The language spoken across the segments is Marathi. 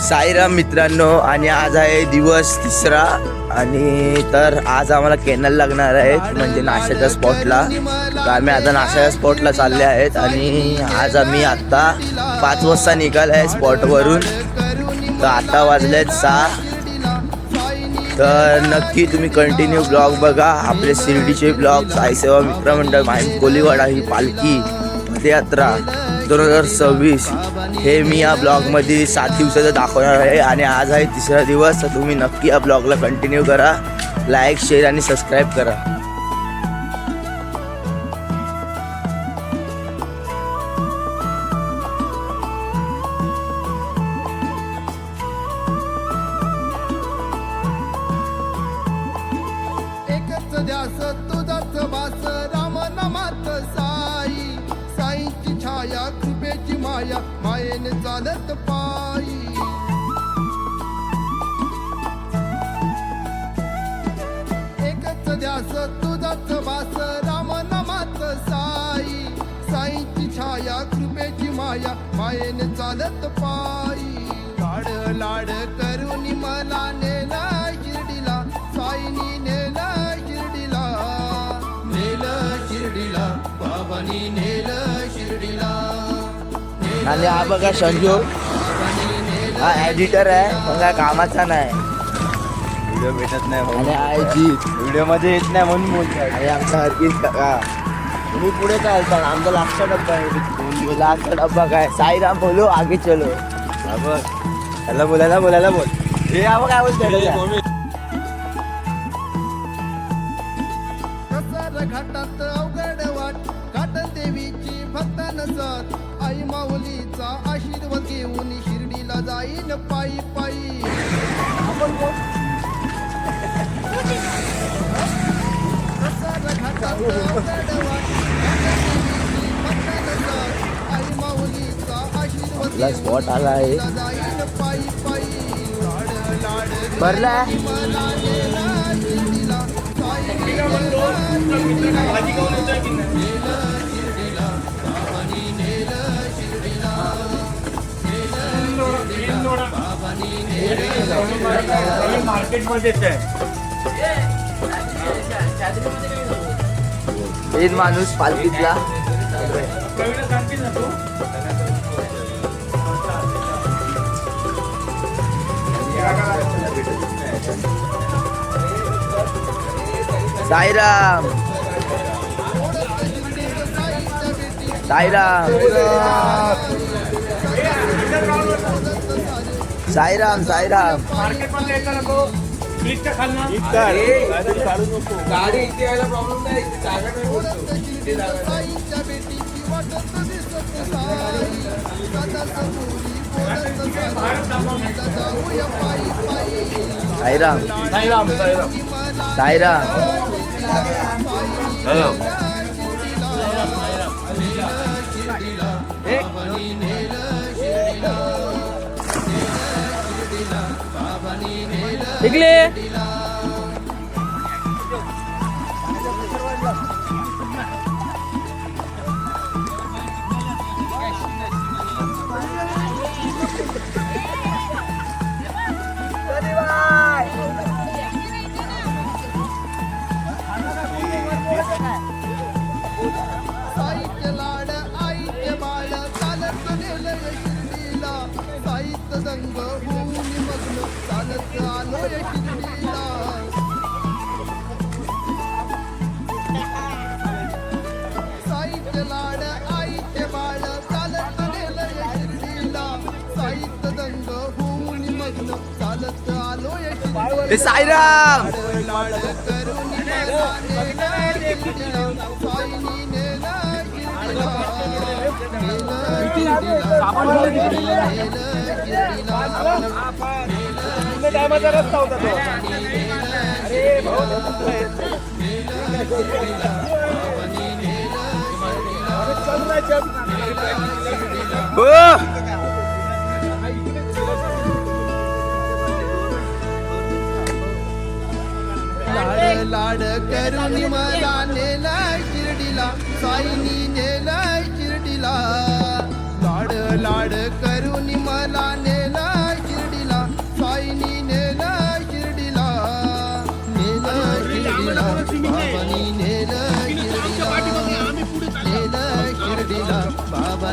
साईराम मित्रांनो, आणि आज आहे दिवस तिसरा. आणि तर आज आम्हाला कॅनल लागणार आहेत म्हणजे नाश्त्याच्या स्पॉटला. तर आम्ही आता नाश्त्याच्या स्पॉटला चालले आहेत. आणि आज आम्ही आत्ता 5 वाजता निघालो आहे स्पॉटवरून. तर आता वाजलेत 6. तर नक्की तुम्ही कंटिन्यू ब्लॉग बघा. आपले शिर्डीचे ब्लॉग, साईसेवा मित्रमंडळ, माहीम कोलीवाडा ही पालखी पदयात्रा 2026 हे मी या ब्लॉगमध्ये 7 दिवसाचं दाखवणार आहे. आणि आज आहे तिसरा दिवस. तर तुम्ही नक्की या ब्लॉगला कंटिन्यू करा. लाईक, शेअर आणि सबस्क्राईब करा. ध्यास तुझाच वास राम नामात साई. साईची छाया कृपेची माया मायेने चालत पायी. एकच ध्यास तुझाच वास राम नामात साई. साईची छाया कृपेची माया मायेने चालत पायी. लाड लाड करून मला नेला शिर्डीला. साईनी नेला शिर्डीला. नेलं शिर्डीला बाबांनी नेलं शिर्डीला. आणि हा बघा संजू, हा एडिटर आहे पण काय कामाचा नाही. व्हिडिओ भेटत नाही आणि आहे जीत, व्हिडिओ मध्ये येत नाही म्हणून बोलतात. आणि आमचा हरकीज काका. तुम्ही पुढे चालता, आमचा लागचा डब्बा आहे. लागचा डब्बा काय, साईराम बोलो आगे चलो. त्याला बोलायला बोल. हे आपण काय बोलतो, कसार घाटात अवघड वाट घाटन देवीची भक्त नसत. आई माऊलीचा आशीर्वाद घेऊन शिर्डीला जाईन पायी पायी. कसार घाटात अवघड वाट घाटन देवीची भक्त नसत. आई माऊलीचा आशीर्वाद आपला स्पॉट आला आहे. घेऊन जाईन पायी पायी. लाड लाड भरला मला नेला शिर्डीला. साईनी नेला शिर्डीला. एक माणूस पालखीतला. साईराम साईराम साईराम साईराम. गाडी इथे यायला प्रॉब्लेम नाही. साईच्या बेटीची वाटत दिसत साई. सदा समोरी बोलत साई. जाऊया पायी पायी. साईराम साईराम साईराम. इकडे साईचे लाड आईचे बाळ चालत नेलंय शिर्डीला. साईत दंग होऊन मग्न चालत आलोय शिर्डीला. साईचे लाड आईचे बाळ चालत नेलंय शिर्डीला. साईत दंग होऊन मग्न चालत आलोय शिर्डीला. हे साईराम लाड करून मला नेलं शिर्डीला. साईनी नेलं शिर्डीला. टायमाचा रस्ता होता तो. लाड लाड करून मला नेला शिर्डीला. साईनी नेला शिर्डीला. लाड लाड करून मला नेला शिर्डीला.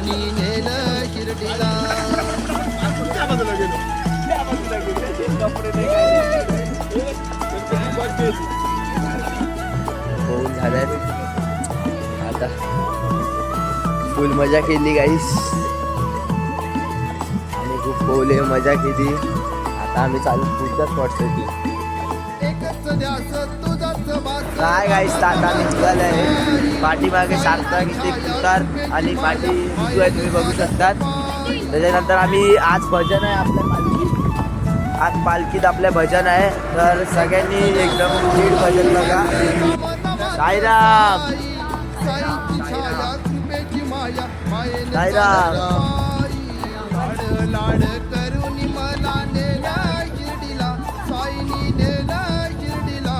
बाबांनी नेलं शिर्डीला. त्या बाजूला गेलो त्या बाजूला गेलो त्याचे कपडे नाही काय होऊन झाल्यात आता फुल मजा केली गाईस आणि खूप पोहले मजा केली. आता आम्ही चालू पुढच्या स्पॉटसाठी. एकच ध्यास तुझाच वास. काय गाईस आता आम्ही निघालंय. पाठीमागे सार्थक इथे तुतार आणि पाठी विजू आहे तुम्ही बघू शकतात. त्याच्यानंतर आम्ही आज भजन आहे आपल्या पालखीत. आज पालखीत आपल्या भजन आहे तर सगळ्यांनी एकदम नीट भजन बघा. साईराम साईची छाया कृपेची माया मायेनं साईराम. लाड लाड करून मला नेलं शिर्डीला. साईनी नेलं शिर्डीला.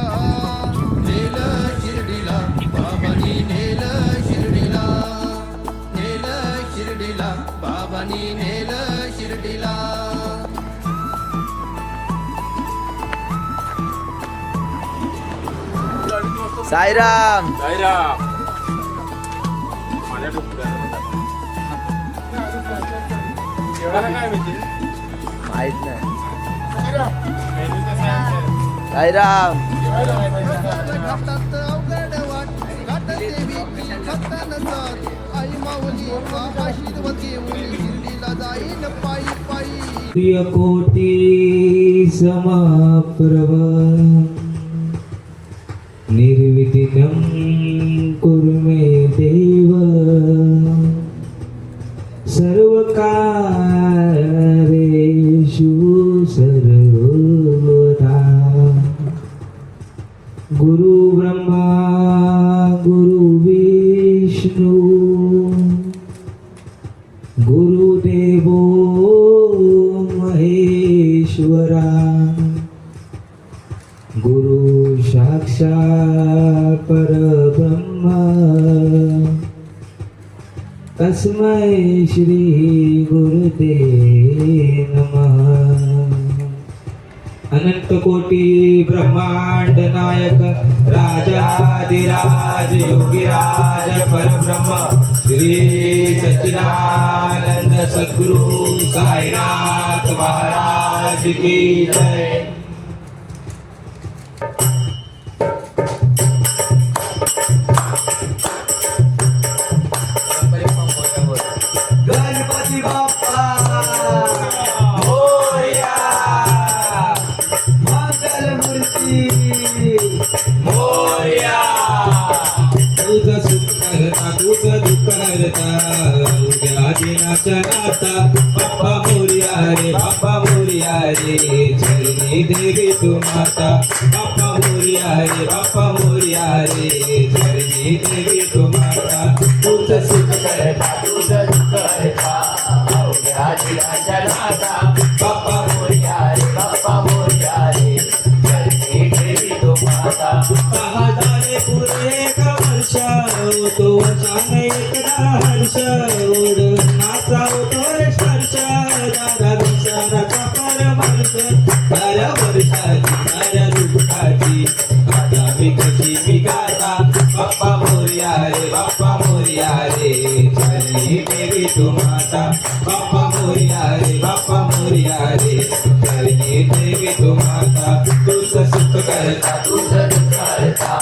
नेलं शिर्डीला बाबांनी नेलं शिर्डीला. नेलं शिर्डीला बाबांनी नेलं शिर्डीला. साईराम. माझ्या डोक्यात एवढा काय म्हणजे माहित नाही. साईराम. घाटात अवघड वाट घाट देवीची भक्त नसत. आई माऊलीचा आशीर्वाद घेऊन शिर्डीला जाईन पायी पायी. कोटी समाप्रभ निर्विघ्नं कुरु मे देव सर्वकार्येषु सर्वदा. गुरु ब्रह्मा गुरु विष्णु गुरुदेवो महेश्वरा. गुरु साक्षात् परब्रह्म तस्मै श्री गुरुते नमः. अनंत कोटी ब्रह्मांड नायक राजाधिराज योगीराज परब्रह्म श्री सच्चिदानंद सद्गुरु साईनाथ महाराज की जय. गणपती बाप्पा मोरया. मंगल मूर्ती मोरया. तुझं सुख करता तुझं दुःख हरता उद्या दिनाच्या नाता. बाप्पा मोरया रे बाप्पा मोरया रे चरणी देवी तू माता. बाप्पा मोरया रे बाप्पा मोरया रे चरणी देवी तू माता. तुझं सुख करता तुझं दुःख हरता उद्या दिनाच्या नाता. बाप्पा मोरया रे बाप्पा मोरया रे चरणी देवी तू माता. झाले पुरे एक वर्ष तो वर्षाने एकदा हर्ष ओढ नाचा तो रे स्पर्श. दादा विचाराचा परमार्थ साऱ्या वर्षाची साऱ्या दुःखाची आता मी कशी मी गाता. बाप्पा मोरया रे बाप्पा मोरया रे चरणी देवी तू माता. बाप्पा मोरया रे बाप्पा मोरया रे चरणी देवी तू माता. तुझं सुख करता तुझं दुःख हरता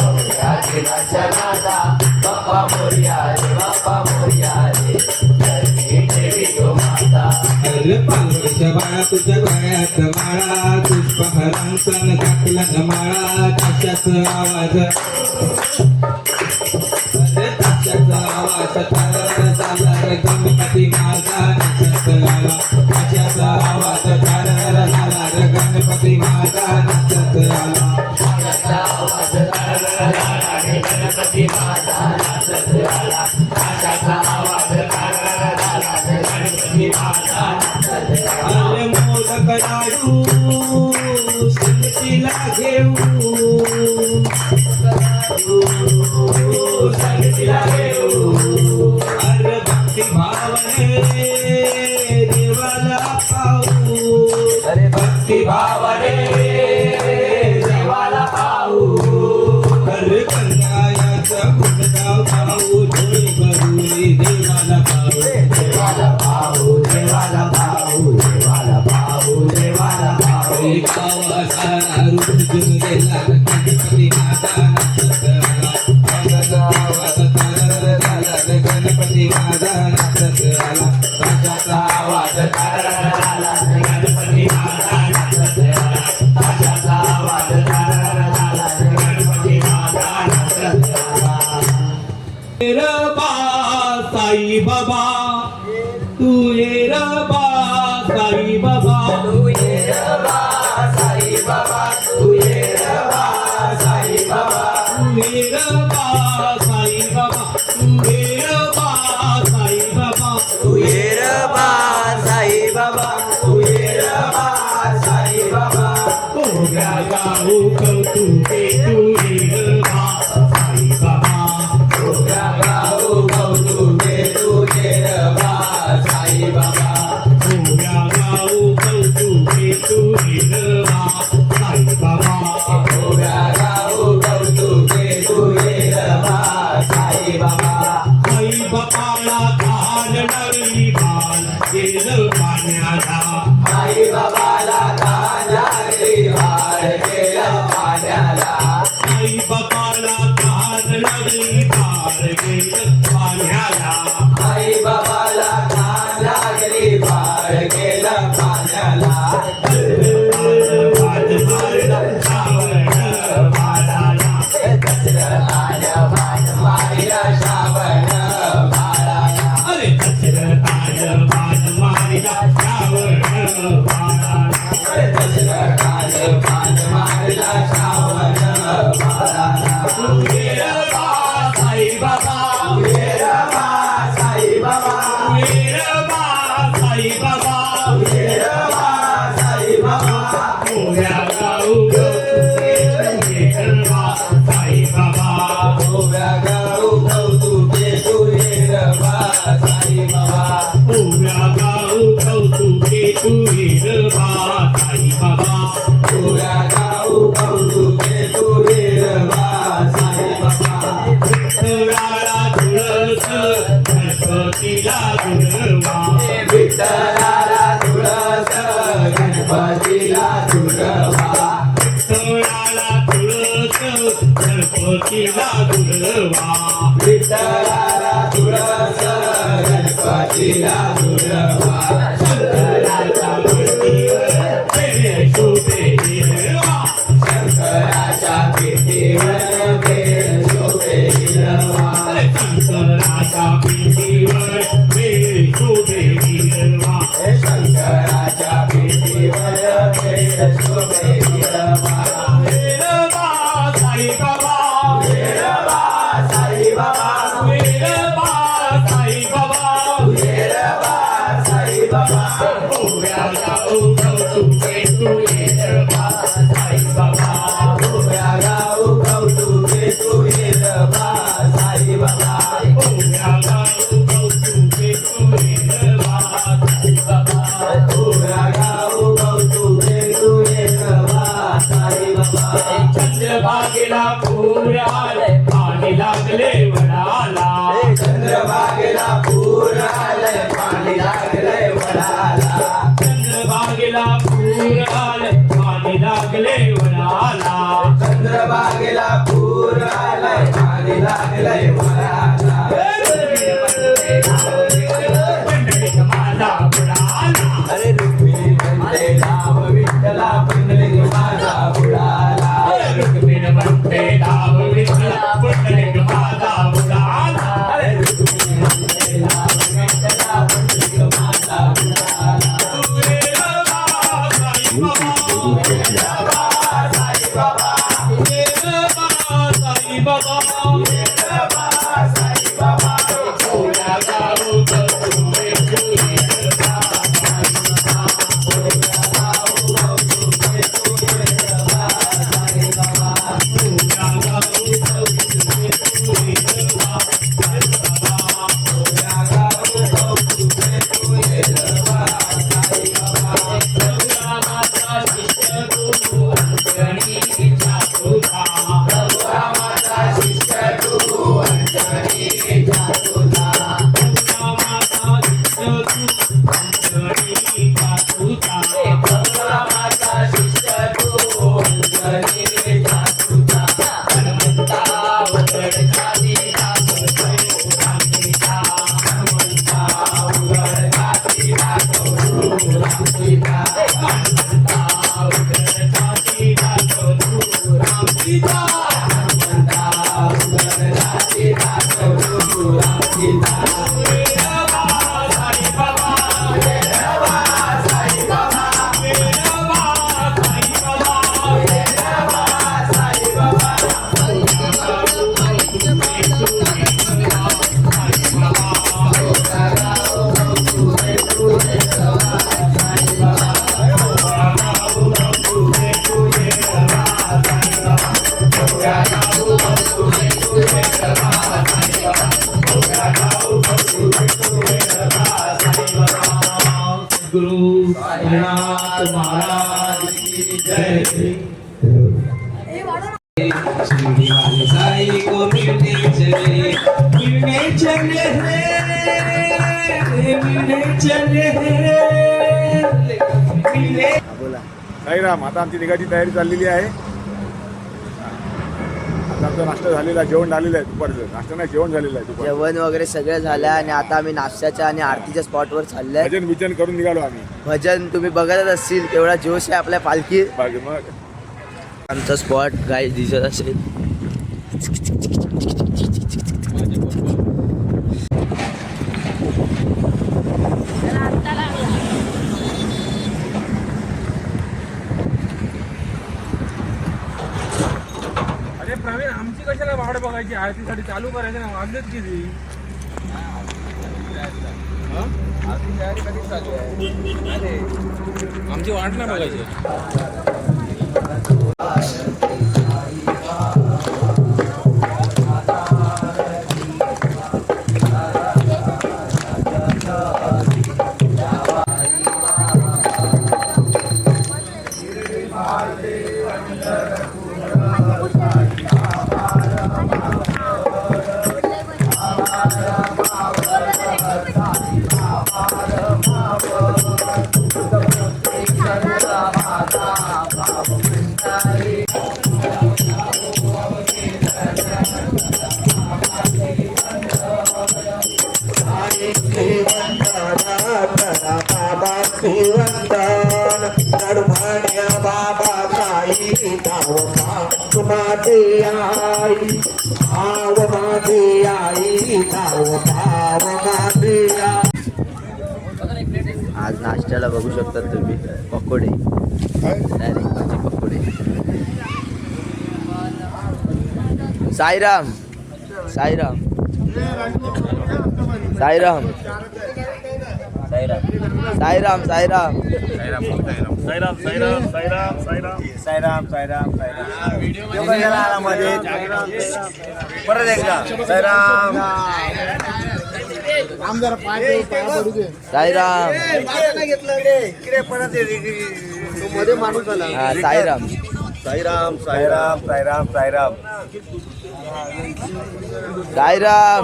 उद्या दिनाच्या नाता. बाप्पा मोरया रे बाप्पा मोरया रे चरणी देवी तू माता. अरे पालवडच्या बाळा तुझ्या गळ्यात माळा पुष्पहारांचा टाकला न माळा. ताशाचा आवाज अरे ताशाचा आवाज तारा झाला रे गणपती माझा नाचत आला. ताशाचा आवाज तारा झाला रे गणपती माझा नाचत आला. ताशाचा आवाज तारा झाला रे गणपती माझा नाचत आला. ताशाचा आवाज तारा झाला रे गणपती माझा नाचत आला. अरे मोदक लाडू संगतीला घेऊ संगतीला घेऊ. अरे भक्ती भावने देवाला पाहू. अरे भक्ती भावने देवाला पाहू. अरे कन्यायाचा गुणगाव पाहू डोळे भरून देवाला पाहू. गणपती माझा नाचत आला आशाचा वाद झाला गणपती माझा नाचत आला ये रबा साई बाबा तू ये रबा साई बाबा तू ये रबा साई बाबा तू ये रबा साई बाबा तू ये रबा साई बाबा तू ये रबा साई बाबा तू ये रबा साई बाबा तू ये रबा साई बाबा ओव्या गाऊ कौतुके तू ये रबा साई बाबा ओव्या गाऊ कौतुके तू ये रबा साई बाबा ओव्या गाऊ कौतुके तू ये रबा साई बाबा ओव्या गाऊ कौतुके तू ये रबा साई बाबा आई बापाला कान लागली बाल गेलं पाण्याला आई बाबाला कान लागली वाढ गेलं पाण्याला आई बापाला कान लागली बाल गेलं पाण्याला आई बाबाला कान लागली वाढ गेलं पाण्याला वाद मारला श्रावण बाळाला अरे दशरथानं वाद मारला श्रावण बाळाला तू ये रबा साई बाबा तू ये रबा साई बाबा तू ये रबा साई बाबा तू ये रबा साई बाबा ओव्या गाऊ कौतुके तू ये रबा साई बाबा ओव्या गाऊ कौतुके तू ये रबा साई बाबा ओव्या गाऊ कौतुके तू ये रबा साई बाबा ओव्या गाऊ कौतुके तू ये रबा साई बाबा विठ्ठलाला तुळस गणपतीला दुर्वा विठ्ठलाला तुळस गणपतीला दुर्वा विठ्ठलाला तुळस गणपतीला दुर्वा विठ्ठलाला तुळस गणपतीला दुर्वा शंकराच्या मूर्तीवर वेळ शोभे हिरवा शंकराच्या पिठीवर वेल शोभे हिरवा शंकराच्या पिठीवर वेळ शोभे हिरवा शंकराच्या पिठीवर वेल शोभे हिरवा रबा साई बाबा रबा साई बाबा रबा साई बाबा रबा साई बाबा ओव्या गाऊ कौतुके तू ये रबा साई बाबा ओव्या गाऊ कौतुके तू ये रबा साई बाबा ओव्या गाऊ कौतुके तू ये रबा साई बाबा ओव्या गाऊ कौतुके तू ये रबा साई बाबा चंद्रभागेला पूर आले पाणी लागले वडाला चंद्रभागेला पूर आलंय पाणी लागलंय वडाला चंद्रभागेला पूर आले पाणी लागले वडाला चंद्रभागेला पूर आलंय पाणी लागलंय वडाला पंढरीक माझा बुडाला अरे रुक्मिणी म्हणते नाव विठ्ठला पंढरीक माझा बुडाला रुक्मिण म्हणते धाव विठ्ठला पंढरीक माझा बुडाला अरे रुक्मिणी म्हणते नाव विठ्ठला पंढरीक माझा बुडाला तू ये रबा साई बाबा साई बाबा ये रबा साई बाबा रबा साई बाबा ओव्या गाऊ कौतुके तू ये रबा ओव्या गाऊ कौतुके तू ये रबा साई बाबा रामाचा शिष्य तू अंजनी इच्छा तुझा रामाचा शिष्य तू अंजनी इच्छा तुझा रामाचा शिष्य तू अंजनी इच्छा तुझा रामाचा शिष्य तू अंजनी इच्छा तुझा हनुमंता उघडचा दिला हनुमंता उघड घाती दाखव गुरु साईनाथ महाराज की जय। शिरडी वाले साईं को मिलने चले रे, मिलने चले मिलने। साईराम, आता आमची निघायची तयारी चाललेली आहे. आता आमचा नाश्ता झालेला आहे, जेवण झालेलं आहे दुपारचं. नाश्ता नाही, जेवण झालेलं आहे दुपार. जेवण वगैरे सगळं झालं आणि आता आम्ही नाश्त्याच्या आणि आरतीच्या स्पॉटवर चाललोय. भजन विचन करून निघालो आम्ही. भजन तुम्ही बघतच असतील, तेवढा जोश आहे आपल्या पालखी. बाकी मग आमचा स्पॉट काय दिसत असेल. अरे प्रवीण, आमची कशाला वाट बघायची? आरतीसाठी चालू करायचं ना, वाजलेत किती? आरती तयारी कधी चालू आहे? आमची वाट नाही बघायची. आज नाश्त्याला बघू शकता तुम्ही पकोडे, डायरेक्ट भाजी पकोडे. साईराम साईराम साईराम साईराम साईराम साईराम साईराम साईराम परत एकदा साईराम. साईराम मध्ये माणूस आला. हा साईराम साईराम साईराम साईराम साईराम साईराम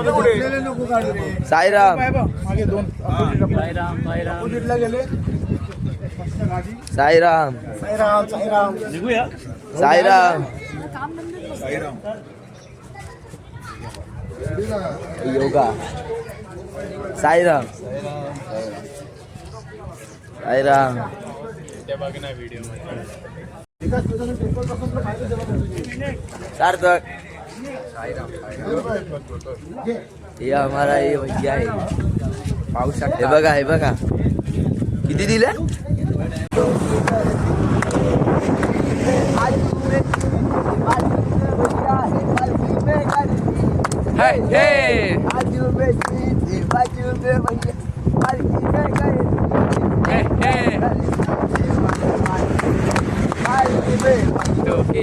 साईराम साईराम साईराम योगा साईराम साईराम. सार्थक ये हमारा ये भैया है, पाहू शकता. हे बघा हे बघा किती दिले.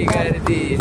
गर्दी